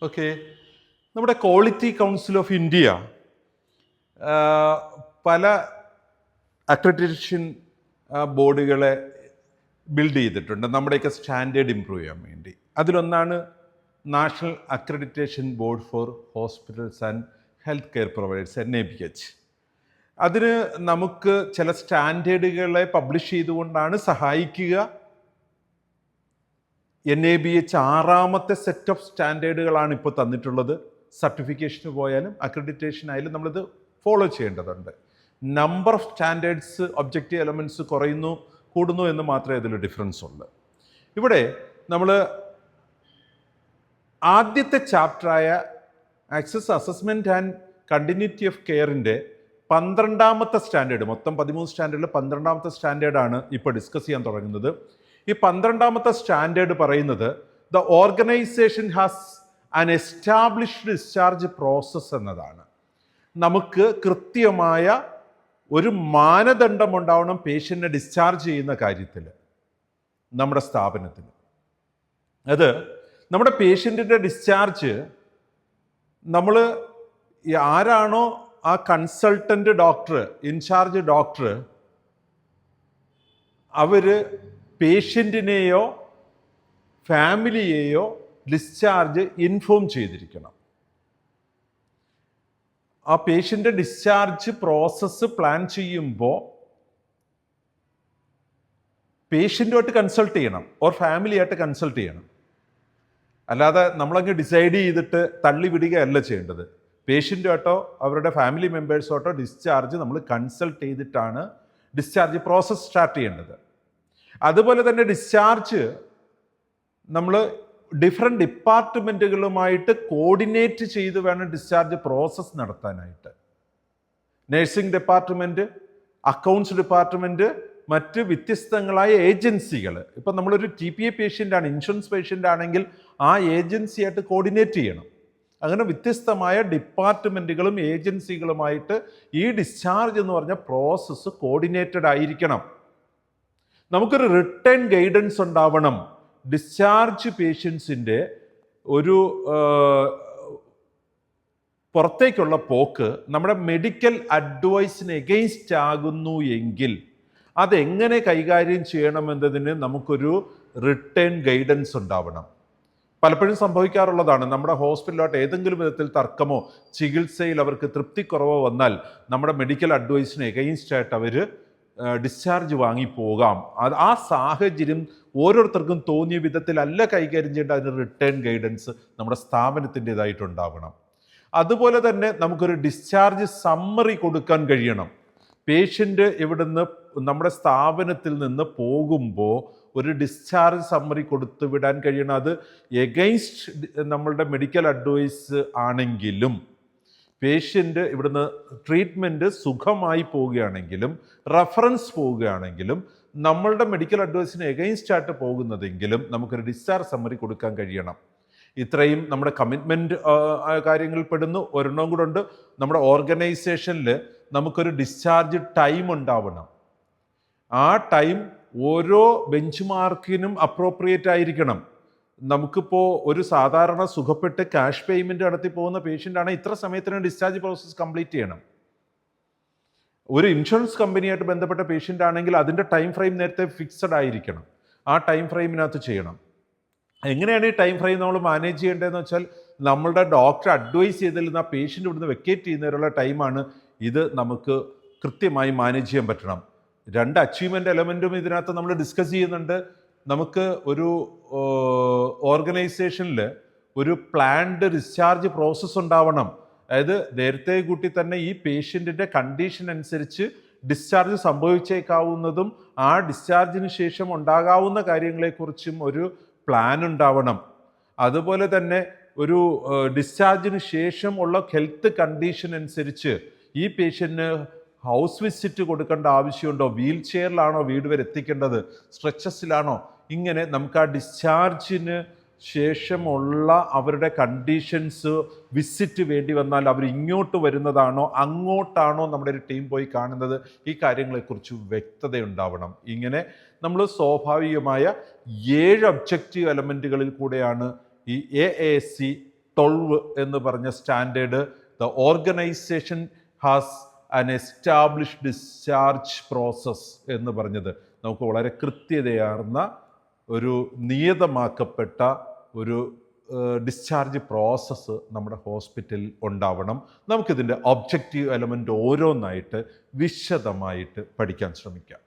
Okay. നമ്മുടെ quality council of India പല accreditation ബോർഡുകളെ ബിൽഡ് ചെയ്തിട്ടുണ്ട് നമ്മുടെയൊക്കെ സ്റ്റാൻഡേർഡ് ഇമ്പ്രൂവ് ചെയ്യാൻ വേണ്ടി. അതിലൊന്നാണ് national accreditation board for hospitals and health care providers NABH. അതിന് നമുക്ക് ചില സ്റ്റാൻഡേർഡുകളെ പബ്ലിഷ് ചെയ്തുകൊണ്ടാണ് സഹായിക്കുക. NABH 6ാമത്തെ സെറ്റ് ഓഫ് സ്റ്റാൻഡേർഡുകളാണ് ഇപ്പോൾ തന്നിട്ടുള്ളത്. സർട്ടിഫിക്കേഷന് പോയാലും അക്രഡിറ്റേഷൻ ആയാലും നമ്മളിത് ഫോളോ ചെയ്യേണ്ടതുണ്ട്. Number of standards objective elements കൂടുന്നു എന്ന് മാത്രമേ അതിൽ ഡിഫറൻസ് ഉള്ളൂ. ഇവിടെ നമ്മൾ ആദ്യത്തെ ചാപ്റ്ററായ access assessment and continuity of കെയറിൻ്റെ 12ാമത്തെ സ്റ്റാൻഡേർഡ്, മൊത്തം 13 സ്റ്റാൻഡേർഡിൽ 12ാമത്തെ സ്റ്റാൻഡേർഡാണ് ഇപ്പോൾ ഡിസ്കസ് ചെയ്യാൻ തുടങ്ങുന്നത്. ഈ 12ാമത്തെ സ്റ്റാൻഡേർഡ് പറയുന്നത് the organisation has an established discharge process എന്നതാണ്. നമുക്ക് കൃത്യമായ ഒരു മാനദണ്ഡം ഉണ്ടാവണം പേഷ്യൻറ്റിനെ ഡിസ്ചാർജ് ചെയ്യുന്ന കാര്യത്തിൽ നമ്മുടെ സ്ഥാപനത്തിൽ. അത് നമ്മുടെ പേഷ്യൻറ്റിൻ്റെ ഡിസ്ചാർജ് നമ്മൾ ആരാണോ ആ കൺസൾട്ടൻ്റ് ഡോക്ടർ, ഇൻചാർജ് ഡോക്ടർ, അവർ പേഷ്യൻറ്റിനെയോ ഫാമിലിയെയോ ഡിസ്ചാർജ് ഇൻഫോം ചെയ്തിരിക്കണം. ആ പേഷ്യൻ്റെ ഡിസ്ചാർജ് പ്രോസസ്സ് പ്ലാൻ ചെയ്യുമ്പോൾ പേഷ്യൻറ്റുമായിട്ട് കൺസൾട്ട് ചെയ്യണം, ഓർ ഫാമിലിയായിട്ട് കൺസൾട്ട് ചെയ്യണം. അല്ലാതെ നമ്മളങ്ങ് ഡിസൈഡ് ചെയ്തിട്ട് തള്ളി വിടുകയല്ല ചെയ്യേണ്ടത്. പേഷ്യൻറ്റുമായിട്ടോ അവരുടെ ഫാമിലി മെമ്പേഴ്സുമായിട്ടോ ഡിസ്ചാർജ് നമ്മൾ കൺസൾട്ട് ചെയ്തിട്ടാണ് ഡിസ്ചാർജ് പ്രോസസ്സ് സ്റ്റാർട്ട് ചെയ്യേണ്ടത്. അതുപോലെ തന്നെ ഡിസ്ചാർജ് നമ്മൾ ഡിഫറെൻറ്റ് ഡിപ്പാർട്ട്മെൻറ്റുകളുമായിട്ട് കോർഡിനേറ്റ് ചെയ്ത് വേണം ഡിസ്ചാർജ് പ്രോസസ്സ് നടത്താനായിട്ട്. നഴ്സിംഗ് ഡിപ്പാർട്ട്മെൻറ്റ്, അക്കൗണ്ട്സ് ഡിപ്പാർട്ട്മെൻറ്റ്, മറ്റ് വ്യത്യസ്തങ്ങളായ ഏജൻസികൾ. ഇപ്പം നമ്മളൊരു TPA പേഷ്യൻ്റാണ്, ഇൻഷുറൻസ് പേഷ്യൻ്റ് ആണെങ്കിൽ ആ ഏജൻസിയായിട്ട് കോർഡിനേറ്റ് ചെയ്യണം. അങ്ങനെ വ്യത്യസ്തമായ ഡിപ്പാർട്ട്മെൻറ്റുകളും ഏജൻസികളുമായിട്ട് ഈ ഡിസ്ചാർജ് എന്ന് പറഞ്ഞ പ്രോസസ്സ് കോർഡിനേറ്റഡ് ആയിരിക്കണം. നമുക്കൊരു റിട്ടേൺ ഗൈഡൻസ് ഉണ്ടാവണം. ഡിസ്ചാർജ് പേഷ്യൻസിൻ്റെ ഒരു പുറത്തേക്കുള്ള പോക്ക് നമ്മുടെ മെഡിക്കൽ അഡ്വൈസിന് എഗെയിൻസ്റ്റ് ആകുന്നു എങ്കിൽ അതെങ്ങനെ കൈകാര്യം ചെയ്യണമെന്നതിന് നമുക്കൊരു റിട്ടേൺ ഗൈഡൻസ് ഉണ്ടാവണം. പലപ്പോഴും സംഭവിക്കാറുള്ളതാണ്, നമ്മുടെ ഹോസ്പിറ്റലിലോട്ട് ഏതെങ്കിലും വിധത്തിൽ തർക്കമോ ചികിത്സയിൽ അവർക്ക് തൃപ്തിക്കുറവോ വന്നാൽ നമ്മുടെ മെഡിക്കൽ അഡ്വൈസിന് എഗെയിൻസ്റ്റ് ആയിട്ട് അവർ ഡിസ്ചാർജ് വാങ്ങിപ്പോകാം. ആ സാഹചര്യം ഓരോരുത്തർക്കും തോന്നിയ വിധത്തിലല്ല കൈകാര്യം ചെയ്യേണ്ട. അതിന് റിട്ടേൺ ഗൈഡൻസ് നമ്മുടെ സ്ഥാപനത്തിൻ്റെതായിട്ടുണ്ടാവണം. അതുപോലെ തന്നെ നമുക്കൊരു ഡിസ്ചാർജ് സമ്മറി കൊടുക്കാൻ കഴിയണം. പേഷ്യൻ്റ് ഇവിടുന്ന് നമ്മുടെ സ്ഥാപനത്തിൽ നിന്ന് പോകുമ്പോൾ ഒരു ഡിസ്ചാർജ് സമ്മറി കൊടുത്തു വിടാൻ കഴിയണം. അത് എഗെയിൻസ്റ്റ് നമ്മളുടെ മെഡിക്കൽ അഡ്വൈസ് ആണെങ്കിലും പേഷ്യൻ്റ് ഇവിടുന്ന് ട്രീറ്റ്മെൻറ്റ് സുഖമായി പോവുകയാണെങ്കിലും റെഫറൻസ് പോവുകയാണെങ്കിലും നമ്മളുടെ മെഡിക്കൽ അഡ്വൈസിന് എഗെയിൻസ്റ്റ് ആയിട്ട് പോകുന്നതെങ്കിലും നമുക്കൊരു ഡിസ്ചാർജ് സമ്മറി കൊടുക്കാൻ കഴിയണം. ഇത്രയും നമ്മുടെ കമ്മിറ്റ്മെൻറ്റ് കാര്യങ്ങളിൽ പെടുന്നു. ഒരെണ്ണം കൂടെ ഉണ്ട്, നമ്മുടെ ഓർഗനൈസേഷനിൽ നമുക്കൊരു ഡിസ്ചാർജ് ടൈം ഉണ്ടാവണം. ആ ടൈം ഓരോ ബെഞ്ച് മാർക്കിനും അപ്രോപ്രിയേറ്റ് ആയിരിക്കണം. നമുക്കിപ്പോൾ ഒരു സാധാരണ സുഖപ്പെട്ട് ക്യാഷ് പേയ്മെൻറ്റ് നടത്തി പോകുന്ന പേഷ്യൻ്റാണ് ഇത്ര സമയത്തിന് ഡിസ്ചാർജ് പ്രോസസ്സ് കംപ്ലീറ്റ് ചെയ്യണം. ഒരു ഇൻഷുറൻസ് കമ്പനിയായിട്ട് ബന്ധപ്പെട്ട പേഷ്യൻ്റ് ആണെങ്കിൽ അതിൻ്റെ ടൈം ഫ്രെയിം നേരത്തെ ഫിക്സഡ് ആയിരിക്കണം. ആ ടൈം ഫ്രെയിമിനകത്ത് ചെയ്യണം. എങ്ങനെയാണ് ഈ ടൈം ഫ്രെയിം നമ്മൾ മാനേജ് ചെയ്യേണ്ടതെന്ന് വെച്ചാൽ നമ്മളുടെ ഡോക്ടർ അഡ്വൈസ് ചെയ്തതിൽ നിന്ന് ആ പേഷ്യൻ്റ് ഇവിടുന്ന് വെക്കേറ്റ് ചെയ്യുന്നതിനുള്ള ടൈമാണ്. ഇത് നമുക്ക് കൃത്യമായി മാനേജ് ചെയ്യാൻ പറ്റണം. 2 അച്ചീവ്മെൻ്റ് എലമെൻറ്റും ഇതിനകത്ത് നമ്മൾ ഡിസ്കസ് ചെയ്യുന്നുണ്ട്. നമുക്ക് ഒരു ഓർഗനൈസേഷനിൽ ഒരു പ്ലാൻഡ് ഡിസ്ചാർജ് പ്രോസസ്സ് ഉണ്ടാവണം. അതായത് നേരത്തെ കൂട്ടി തന്നെ ഈ പേഷ്യൻറ്റിൻ്റെ കണ്ടീഷൻ അനുസരിച്ച് ഡിസ്ചാർജ് സംഭവിച്ചേക്കാവുന്നതും ആ ഡിസ്ചാർജിന് ശേഷം ഉണ്ടാകാവുന്ന കാര്യങ്ങളെക്കുറിച്ചും ഒരു പ്ലാൻ ഉണ്ടാവണം. അതുപോലെ തന്നെ ഒരു ഡിസ്ചാർജിന് ശേഷം ഉള്ള ഹെൽത്ത് കണ്ടീഷൻ അനുസരിച്ച് ഈ പേഷ്യൻറ്റിന് ഹൗസ് വിസിറ്റ് കൊടുക്കേണ്ട ആവശ്യമുണ്ടോ, വീൽ ചെയറിലാണോ വീട് വരെ എത്തിക്കേണ്ടത്, സ്ട്രെച്ചസിലാണോ, ഇങ്ങനെ നമുക്ക് ആ ഡിസ്ചാർജിന് ശേഷമുള്ള അവരുടെ കണ്ടീഷൻസ് വിസിറ്റ് വേണ്ടി വന്നാൽ അവർ ഇങ്ങോട്ട് വരുന്നതാണോ അങ്ങോട്ടാണോ നമ്മുടെ ഒരു ടീം പോയി കാണുന്നത്, ഈ കാര്യങ്ങളെക്കുറിച്ച് വ്യക്തതയുണ്ടാവണം. ഇങ്ങനെ നമ്മൾ സ്വാഭാവികമായ 7 ഒബ്ജക്റ്റീവ് എലമെൻറ്റുകളിൽ കൂടെയാണ് ഈ AAC 12 എന്ന് പറഞ്ഞ standard, the organisation has an establish discharge process എന്ന് പറഞ്ഞത് നമുക്ക് വളരെ കൃത്യതയാർന്ന ഒരു നിയതമാക്കപ്പെട്ട ഒരു ഡിസ്ചാർജ് പ്രോസസ്സ് നമ്മുടെ ഹോസ്പിറ്റലിൽ ഉണ്ടാവണം. നമുക്കിതിൻ്റെ ഒബ്ജക്റ്റീവ് എലമെൻ്റ് ഓരോന്നായിട്ട് വിശദമായിട്ട് പഠിക്കാൻ ശ്രമിക്കാം.